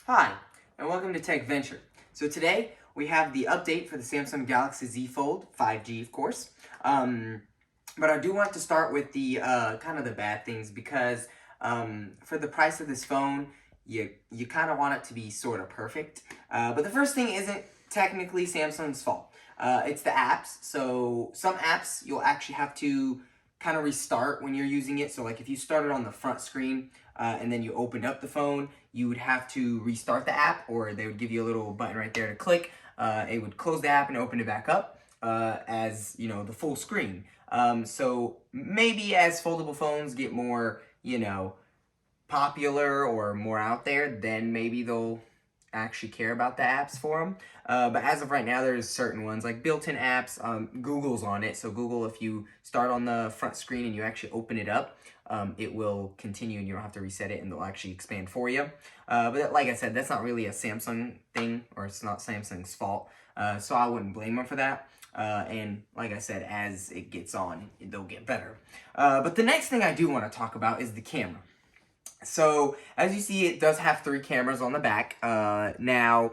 Hi, and welcome to Tech Venture. So today we have the update for the Samsung Galaxy Z Fold 5G, of course. But I do want to start with the kind of the bad things because for the price of this phone, you kind of want it to be sort of perfect. But the first thing isn't technically Samsung's fault. It's the apps. So some apps you'll actually have to kind of restart when you're using it. So like if you started on the front screen and then you opened up the phone, you would have to restart the app, or they would give you a little button right there to click. It would close the app and open it back up as the full screen. So maybe as foldable phones get more popular or more out there, then maybe they'll actually care about the apps for them. But as of right now, there's certain ones like built-in apps. Google's on it, so Google, if you start on the front screen and you actually open it up, it will continue and you don't have to reset it, and they'll actually expand for you. But like I said, that's not really a Samsung thing, or it's not Samsung's fault, so I wouldn't blame them for that. And like I said, as it gets on, they'll get better. But the next thing I do want to talk about is the camera. So, as you see, it does have 3 cameras on the back. Now,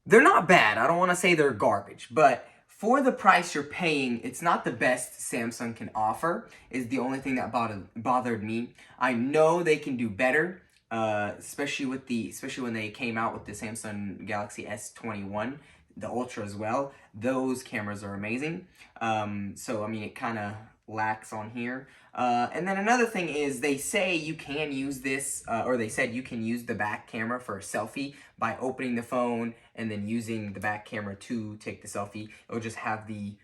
they're not bad. I don't want to say they're garbage, but for the price you're paying, it's not the best Samsung can offer, is the only thing that bothered me. I know they can do better, especially when they came out with the Samsung Galaxy S21, the Ultra as well. Those cameras are amazing. So, I mean, it kind of lacks on here. And then another thing is they say you can use this, or they said you can use the back camera for a selfie by opening the phone and then using the back camera to take the selfie. It'll just have the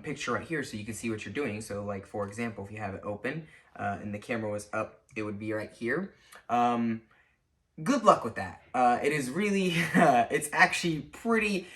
picture right here so you can see what you're doing. So like, for example, if you have it open and the camera was up, it would be right here. Good luck with that. It is really, it's actually pretty,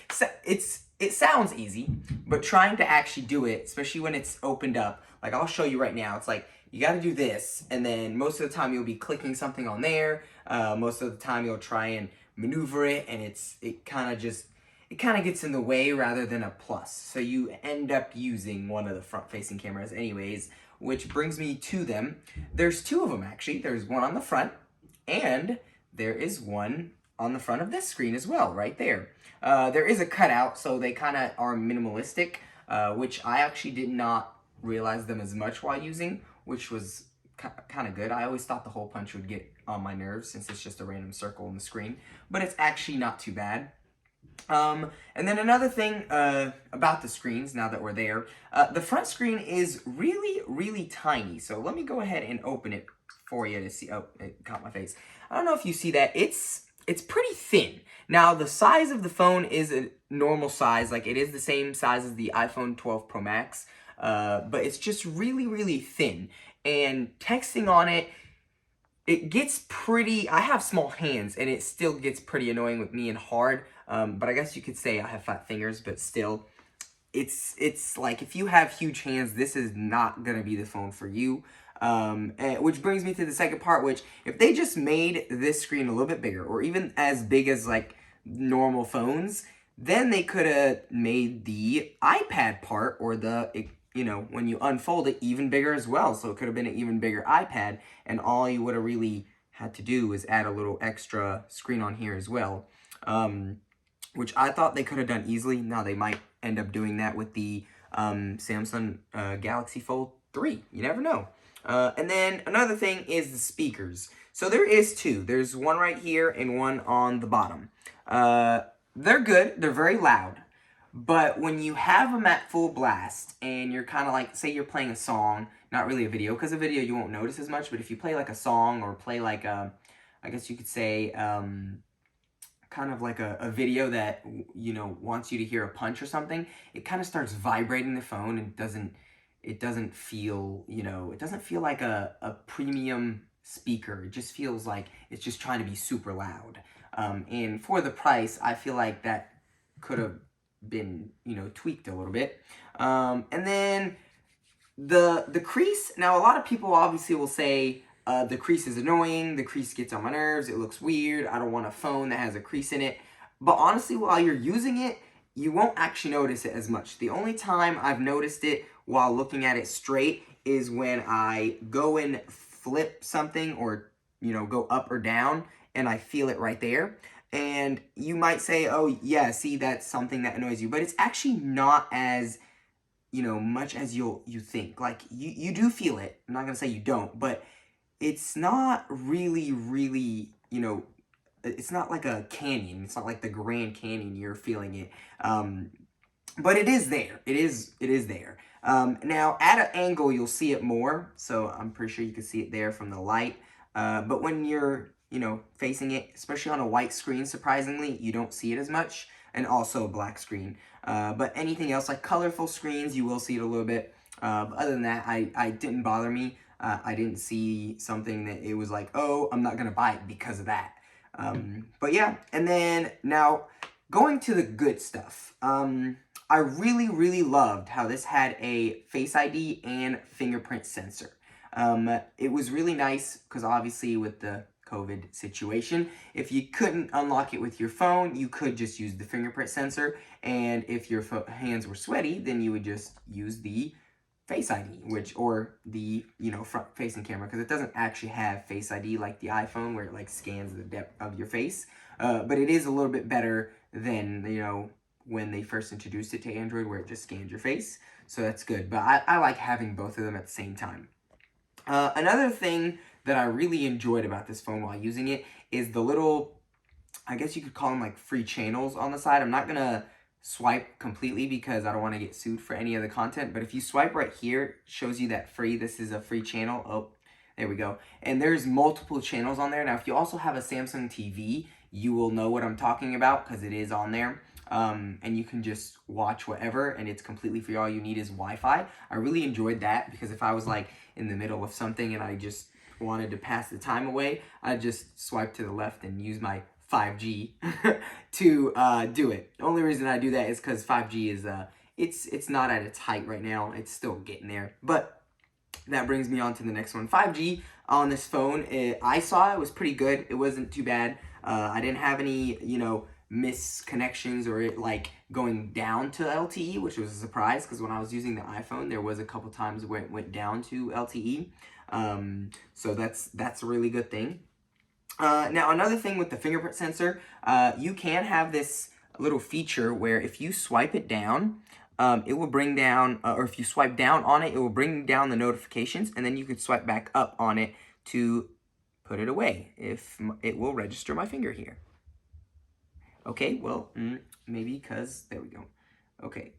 it sounds easy, but trying to actually do it, especially when it's opened up, like I'll show you right now, it's like, you gotta do this, and then most of the time you'll be clicking something on there, most of the time you'll try and maneuver it, and it kind of gets in the way rather than a plus. So you end up using one of the front-facing cameras anyways, which brings me to them. There's 2 of them actually. There's one on the front, and there is one on the front of this screen as well, right there. There is a cutout, so they kind of are minimalistic, which I actually did not realize them as much while using, which was kind of good. I always thought the hole punch would get on my nerves since it's just a random circle on the screen, but it's actually not too bad. And then another thing about the screens, now that we're there, the front screen is really, really tiny. So let me go ahead and open it for you to see. Oh, it caught my face. I don't know if you see that. It's pretty thin. Now, the size of the phone is a normal size. Like, it is the same size as the iPhone 12 Pro Max, but it's just really, really thin. And texting on it, it gets pretty, I have small hands, and it still gets pretty annoying with me and hard, but I guess you could say I have fat fingers, but still, it's like, if you have huge hands, this is not gonna be the phone for you. Which brings me to the second part, which if they just made this screen a little bit bigger, or even as big as like normal phones, then they could have made the iPad part, or when you unfold it, even bigger as well. So it could have been an even bigger iPad, and all you would have really had to do is add a little extra screen on here as well, which I thought they could have done easily. Now they might end up doing that with the Samsung Galaxy Fold 3. You never know. And then another thing is the speakers. So there is 2. There's one right here and one on the bottom. They're good. They're very loud. But when you have them at full blast and you're kind of like, say you're playing a song, not really a video, because a video you won't notice as much, but if you play like a song or play like I guess you could say, kind of like a video that, wants you to hear a punch or something, it kind of starts vibrating the phone, and it doesn't feel, it doesn't feel like a premium speaker. It just feels like it's just trying to be super loud. And for the price, I feel like that could have been, tweaked a little bit. And then the crease. Now, a lot of people obviously will say, the crease is annoying, the crease gets on my nerves, it looks weird, I don't want a phone that has a crease in it. But honestly, while you're using it, you won't actually notice it as much. The only time I've noticed it while looking at it straight is when I go and flip something, or go up or down, and I feel it right there. And you might say, oh yeah, see, that's something that annoys you, but it's actually not as, much as you think. Like, you do feel it. I'm not gonna say you don't, but it's not really, really, it's not like a canyon. It's not like the Grand Canyon. You're feeling it. But it is there. It is there. Now, at an angle, you'll see it more. So I'm pretty sure you can see it there from the light. But when you're, facing it, especially on a white screen, surprisingly, you don't see it as much. And also a black screen. But anything else, like colorful screens, you will see it a little bit. Other than that, I didn't bother me. I didn't see something that it was like, oh, I'm not going to buy it because of that. But yeah, and then now going to the good stuff. I really, really loved how this had a Face ID and fingerprint sensor. It was really nice because obviously with the COVID situation, if you couldn't unlock it with your phone, you could just use the fingerprint sensor. And if your hands were sweaty, then you would just use the Face ID, or the, front facing camera, because it doesn't actually have Face ID like the iPhone where it like scans the depth of your face. But it is a little bit better than, when they first introduced it to Android where it just scans your face. So that's good. But I like having both of them at the same time. Another thing that I really enjoyed about this phone while using it is the little, I guess you could call them like free channels on the side. I'm not going to swipe completely because I don't want to get sued for any of the content. But if you swipe right here, it shows you that this is a free channel. Oh, there we go. And there's multiple channels on there. Now, if you also have a Samsung TV, you will know what I'm talking about because it is on there. And you can just watch whatever, and it's completely free. All you need is Wi-Fi. I really enjoyed that because if I was like in the middle of something and I just wanted to pass the time away, I'd just swipe to the left and use my 5G to do it. The only reason I do that is because 5G is it's not at its height right now. It's still getting there. But that brings me on to the next one. 5G on this phone, I saw it was pretty good. It wasn't too bad. I didn't have any, misconnections or it like going down to LTE, which was a surprise because when I was using the iPhone, there was a couple times where it went down to LTE. So that's a really good thing. Now, another thing with the fingerprint sensor, you can have this little feature where if you swipe it down, it will bring down, or if you swipe down on it, it will bring down the notifications, and then you could swipe back up on it to put it away if it will register my finger here. Okay, well, maybe because, there we go. Okay.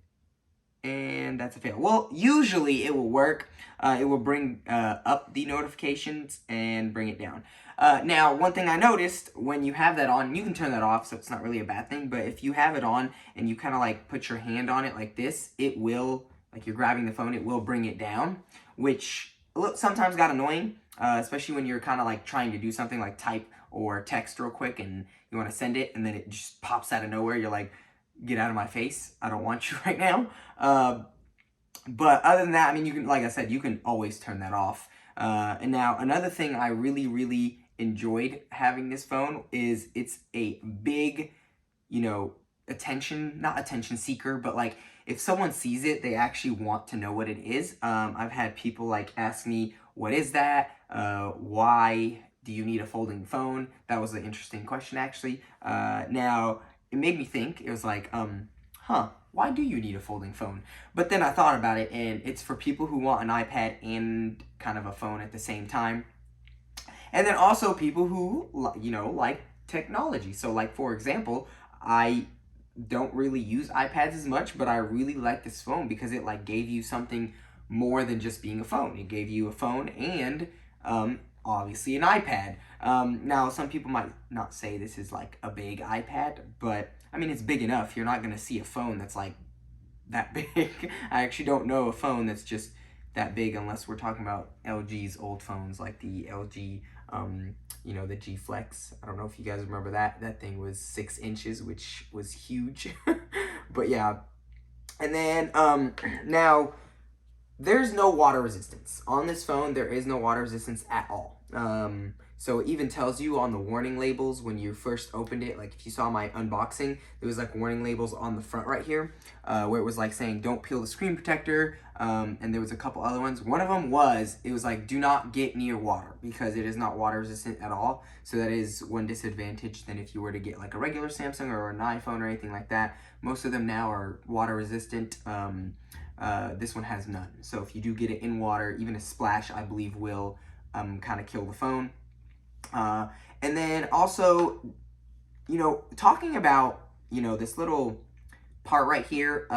And that's a fail. Well, usually it will work. It will bring up the notifications and bring it down. Now, one thing I noticed, when you have that on, you can turn that off, so it's not really a bad thing, but if you have it on and you kind of like put your hand on it like this, it will, like you're grabbing the phone, it will bring it down, which sometimes got annoying, especially when you're kind of like trying to do something like type or text real quick and you want to send it and then it just pops out of nowhere. You're like, get out of my face. I don't want you right now. But other than that, I mean, you can, like I said, you can always turn that off. And now another thing I really, really enjoyed having this phone is it's a big, not attention seeker, but like if someone sees it, they actually want to know what it is. I've had people like ask me, what is that? Why do you need a folding phone? That was an interesting question, actually. Now, it made me think. It was like, why do you need a folding phone? But then I thought about it, and it's for people who want an iPad and kind of a phone at the same time. And then also people who, like technology. So like, for example, I don't really use iPads as much, but I really like this phone because it like gave you something more than just being a phone. It gave you a phone and obviously an iPad. Now, some people might not say this is like a big iPad, but I mean, it's big enough. You're not going to see a phone that's like that big. I actually don't know a phone that's just that big unless we're talking about LG's old phones like the LG, the G Flex. I don't know if you guys remember that. That thing was 6 inches, which was huge. But yeah. And then now, there's no water resistance. On this phone, there is no water resistance at all. So it even tells you on the warning labels when you first opened it, like if you saw my unboxing, there was like warning labels on the front right here, where it was like saying don't peel the screen protector, and there was a couple other ones. One of them was, it was like do not get near water because it is not water resistant at all. So that is one disadvantage than if you were to get like a regular Samsung or an iPhone or anything like that. Most of them now are water resistant. This one has none. So if you do get it in water, even a splash, I believe will kind of kill the phone. And then also, you know, talking about, you know, this little part right here.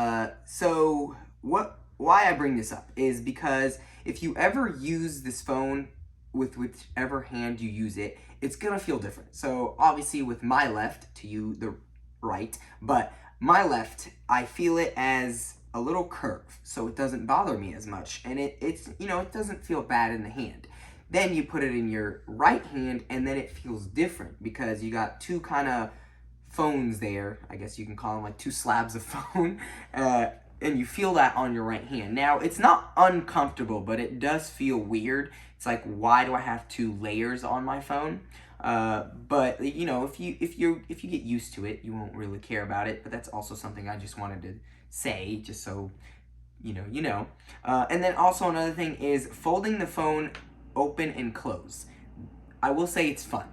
So why I bring this up is because if you ever use this phone with whichever hand you use it, it's gonna feel different. So obviously with my left, to you the right, but my left, I feel it as a little curve, so it doesn't bother me as much, and it's, you know, it doesn't feel bad in the hand. Then you put it in your right hand, and then it feels different because you got two kind of phones there. I guess you can call them like two slabs of phone, and you feel that on your right hand. Now, it's not uncomfortable, but it does feel weird. It's like, why do I have two layers on my phone? But you know, if you get used to it, you won't really care about it. But that's also something I just wanted to say, just so you know. And then also another thing is folding the phone open and close. I will say it's fun.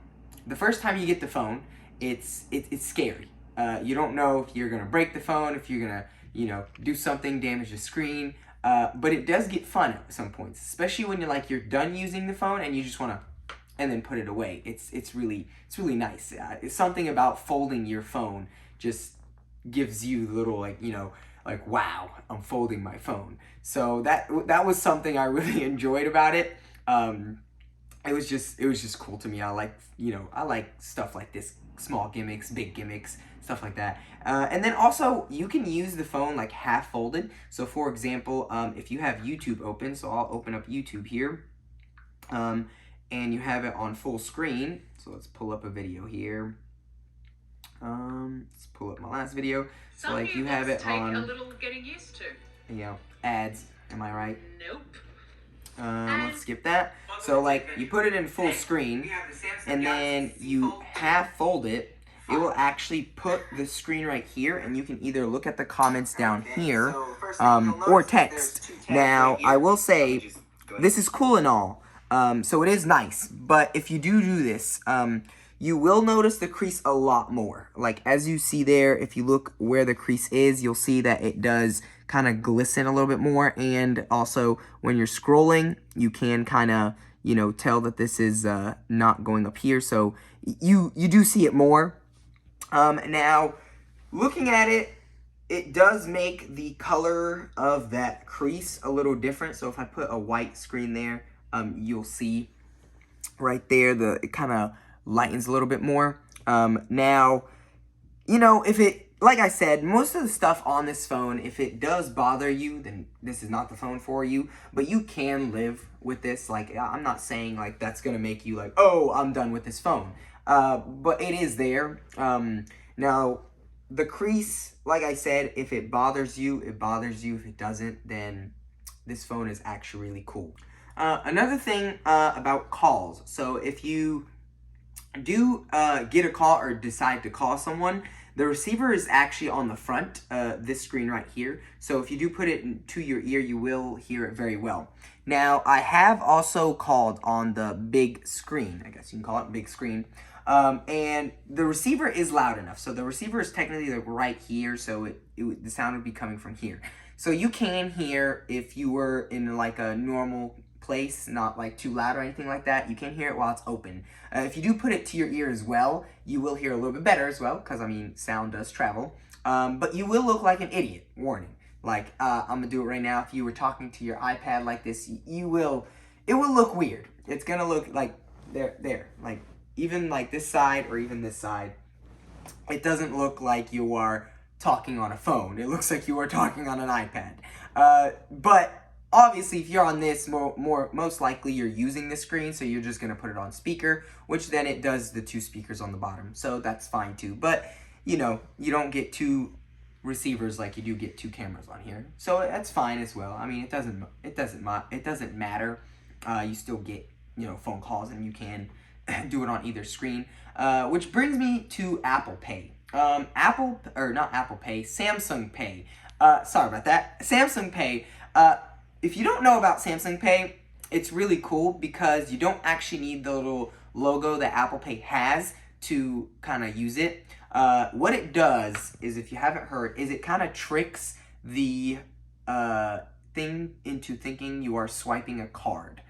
The first time you get the phone, it's scary. You don't know if you're gonna break the phone, if you're gonna, you know, do something, damage the screen. But it does get fun at some points, especially when you're done using the phone and you just wanna, and then put it away. It's really nice. It's something about folding your phone just gives you the little, like, you know, like, wow, I'm folding my phone. So that was something I really enjoyed about it. It was just cool to me. I like, you know, I like stuff like this, small gimmicks, big gimmicks, stuff like that. And then also you can use the phone like half folded. So for example, if you have YouTube open, so I'll open up YouTube here, and you have it on full screen. So let's pull up a video here. Let's pull up my last video. So like you have it on, a little getting used to. You know, ads, am I right? Nope. Let's skip that. So like you put it in full screen and then you half fold it, it will actually put the screen right here, and you can either look at the comments down here or text. Now I will say this is cool and all, so it is nice, but if you do this, you will notice the crease a lot more. Like as you see there, if you look where the crease is, you'll see that it does kind of glisten a little bit more. And also when you're scrolling, you can kind of, you know, tell that this is not going up here. So you do see it more. Now looking at it, it does make the color of that crease a little different. So if I put a white screen there, you'll see right there, it kind of lightens a little bit more. Now, you know, if it, like I said, most of the stuff on this phone, if it does bother you, then this is not the phone for you, but you can live with this. Like, I'm not saying like that's gonna make you like, oh, I'm done with this phone. But it is there. Now, the crease, like I said, if it bothers you, it bothers you. If it doesn't, then this phone is actually really cool. Another thing about calls. So if you do get a call or decide to call someone, the receiver is actually on the front, this screen right here. So if you do put it to your ear, you will hear it very well. Now, I have also called on the big screen. I guess you can call it big screen. And the receiver is loud enough. So the receiver is technically like right here. So the sound would be coming from here. So you can hear, if you were in like a normal place, not like too loud or anything like that, you can hear it while it's open. If you do put it to your ear as well, you will hear a little bit better as well, because I mean, sound does travel. But you will look like an idiot. Warning. Like, I'm gonna do it right now. If you were talking to your iPad like this, it will look weird. It's gonna look like there, like even like this side or even this side. It doesn't look like you are talking on a phone. It looks like you are talking on an iPad. But obviously, if you're on this, most likely you're using the screen, so you're just gonna put it on speaker, which then it does the two speakers on the bottom, so that's fine too. But you know, you don't get two receivers like you do get two cameras on here, so that's fine as well. I mean, it doesn't matter. You still get, you know, phone calls, and you can do it on either screen. Which brings me to Apple Pay. Samsung Pay. Sorry about that. Samsung Pay. If you don't know about Samsung Pay, it's really cool because you don't actually need the little logo that Apple Pay has to kind of use it. What it does is, if you haven't heard, is it kind of tricks the thing into thinking you are swiping a card.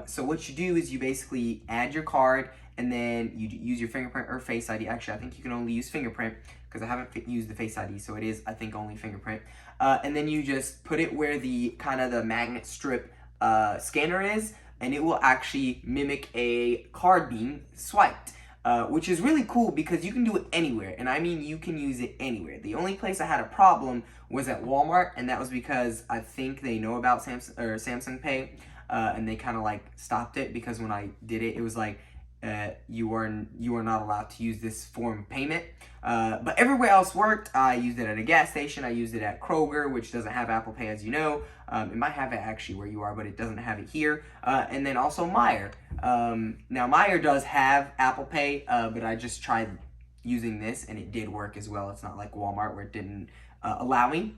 So what you do is you basically add your card, and then you use your fingerprint or Face ID. Actually, I think you can only use fingerprint because I haven't used the Face ID, so it is, I think, only fingerprint. And then you just put it where the kind of the magnet strip scanner is, and it will actually mimic a card being swiped. Which is really cool because you can do it anywhere, and I mean you can use it anywhere. The only place I had a problem was at Walmart, and that was because I think they know about Samsung Pay, and they kind of like stopped it because when I did it, it was like you are not allowed to use this form of payment. But everywhere else worked. I used it at a gas station. I used it at Kroger, which doesn't have Apple Pay, as you know. It might have it actually where you are, but it doesn't have it here. And then also Meijer. Now Meijer does have Apple Pay, but I just tried using this and it did work as well. It's not like Walmart where it didn't allow me.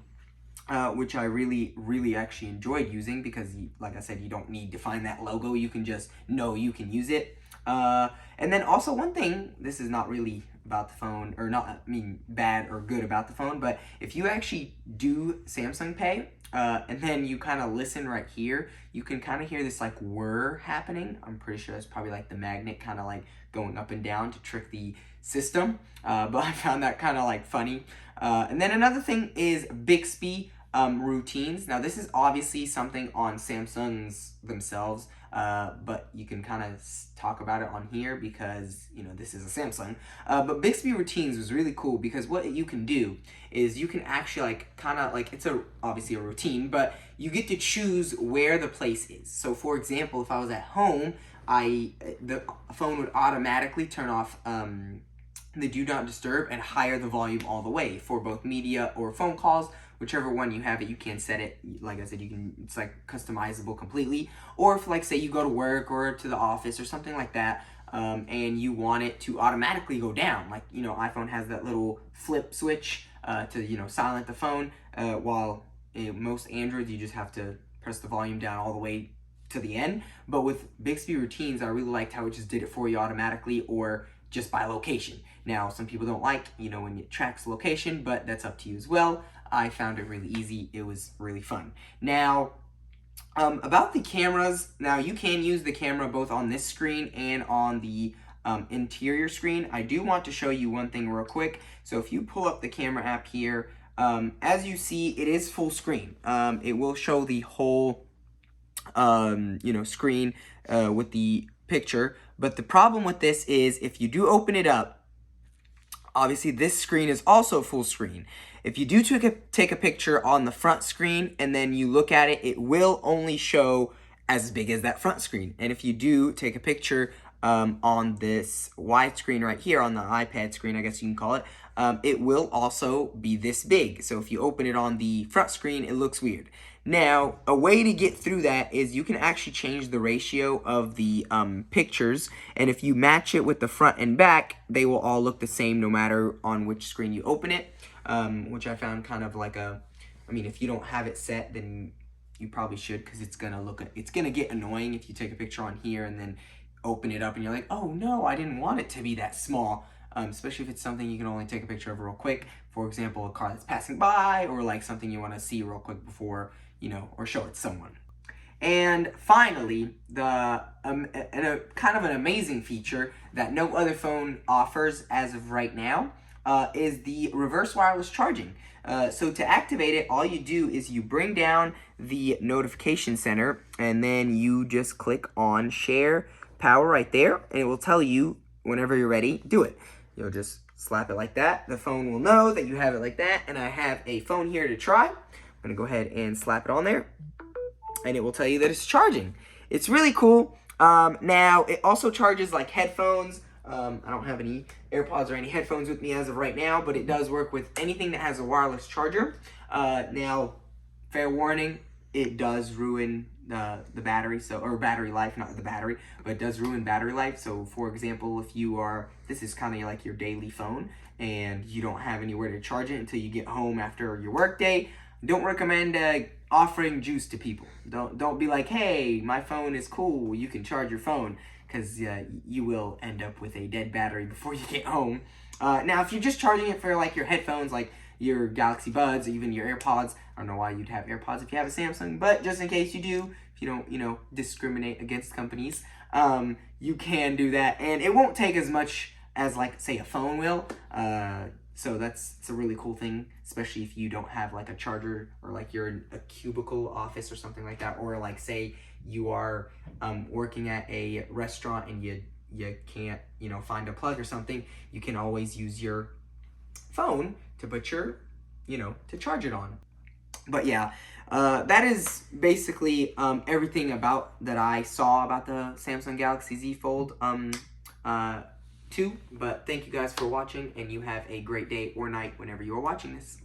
Which I really actually enjoyed using because, like I said, you don't need to find that logo. You can just know you can use it. And then also one thing, this is not really about the phone, or not, I mean, bad or good about the phone, but if you actually do Samsung Pay, and then you kind of listen right here, you can kind of hear this like whir happening. I'm pretty sure that's probably like the magnet kind of like going up and down to trick the system. But I found that kind of like funny. And then another thing is Bixby Routines. Now this is obviously something on Samsung's themselves, but you can kind of talk about it on here because, you know, this is a Samsung. But Bixby Routines was really cool because what you can do is you can actually like kind of like, it's obviously a routine, but you get to choose where the place is. So for example, if I was at home, the phone would automatically turn off the do not disturb and higher the volume all the way for both media or phone calls. Whichever one you have it, you can set it, like I said, it's like customizable completely. Or if, like, say you go to work or to the office or something like that, and you want it to automatically go down, like, you know, iPhone has that little flip switch to, you know, silent the phone, while most Androids you just have to press the volume down all the way to the end. But with Bixby Routines, I really liked how it just did it for you automatically or just by location. Now, some people don't like, you know, when it tracks location, but that's up to you as well. I found it really easy. It was really fun. Now, about the cameras, now you can use the camera both on this screen and on the interior screen. I do want to show you one thing real quick. So if you pull up the camera app here, as you see, it is full screen. It will show the whole, you know, screen with the picture. But the problem with this is if you do open it up, obviously this screen is also full screen. If you do take a picture on the front screen and then you look at it, it will only show as big as that front screen. And if you do take a picture on this wide screen right here, on the iPad screen, I guess you can call it, it will also be this big. So if you open it on the front screen, it looks weird. Now, a way to get through that is you can actually change the ratio of the pictures, and if you match it with the front and back, they will all look the same no matter on which screen you open it, which I found kind of like I mean, if you don't have it set, then you probably should, because it's gonna get annoying if you take a picture on here and then open it up and you're like, oh no, I didn't want it to be that small. Especially if it's something you can only take a picture of real quick. For example, a car that's passing by, or like something you want to see real quick before, you know, or show it to someone. And finally, the kind of an amazing feature that no other phone offers as of right now is the reverse wireless charging. So to activate it, all you do is you bring down the notification center and then you just click on share power right there, and it will tell you whenever you're ready, do it. You'll just slap it like that. The phone will know that you have it like that, and I have a phone here to try. I'm gonna go ahead and slap it on there, and it will tell you that it's charging. It's really cool. Now, it also charges like headphones. I don't have any AirPods or any headphones with me as of right now, but it does work with anything that has a wireless charger. Now, fair warning, it does ruin the battery, so, or battery life, not the battery, but it does ruin battery life. So for example, if you are, this is kind of like your daily phone and you don't have anywhere to charge it until you get home after your work day, don't recommend offering juice to people. Don't be like, hey, my phone is cool, you can charge your phone, because you will end up with a dead battery before you get home. Now, if you're just charging it for like your headphones, like your Galaxy Buds, even your AirPods, I don't know why you'd have AirPods if you have a Samsung, but just in case you do, if you don't, discriminate against companies, you can do that, and it won't take as much as, like, say, a phone will. So it's a really cool thing, especially if you don't have like a charger, or like you're in a cubicle office or something like that, or like say you are working at a restaurant and you can't find a plug or something. You can always use your phone to put your to charge it on. But yeah, that is basically everything that I saw about the Samsung Galaxy Z Fold 2. But thank you guys for watching, and you have a great day or night whenever you are watching this.